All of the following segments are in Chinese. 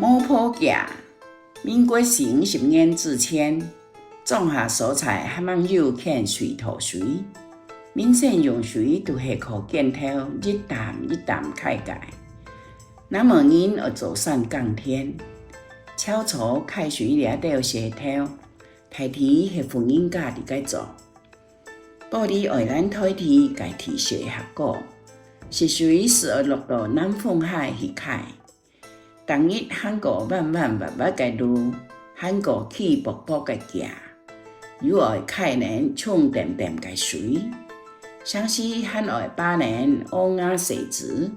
摸坡架，民国成10年之前，种下蔬菜还网友捡水土水，民生用水都下靠镜头一啖一啖开解。那么人而做善降天，超粗开水掠到石头，台题系妇人家己该做。玻璃外咱台题该提水合果，是水是而落到南风海去开。当日韩国万万万万个路，韩国起薄薄个架，有爱开人冲点点个水，相信韩爱把人乌鸦水质，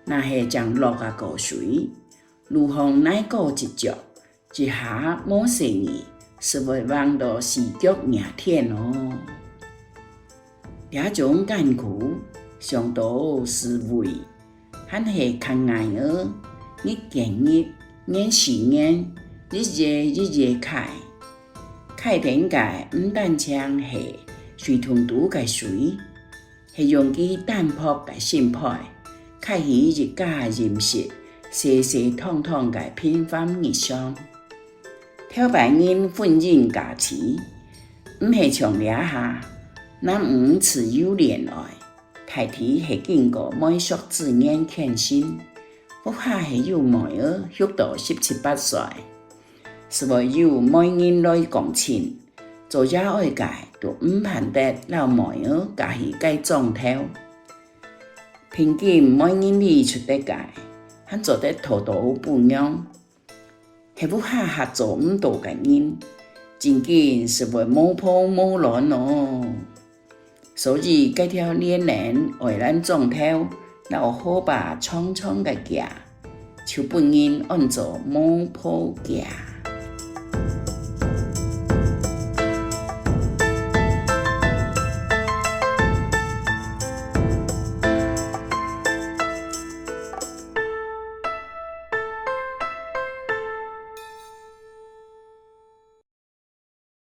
那是将落个个水，如风乃过一脚，一下摸死你，是会望到视觉赢天哦。这种艰苦，上多是为，还是看爱儿。日见日，年是年，日日日日开。开点解唔但将系水通度嘅水，系用佢淡薄嘅心态，开起日家饮食，细细通通嘅平凡日常。挑白人混人假期，唔系从掠下，咱唔持有恋爱，太题系经过美术自然献身。不下是有妹儿育到17、18岁，是为有每人来共亲，做者爱界都唔盼得老妹儿家己改种头。平均每人理出得界，还做得土土不样，系不下合作唔到嘅人，真紧是为摸破摸乱哦。所以该条恋人为咱种头。有好把冲冲嘅架，就本人按做摸坡架。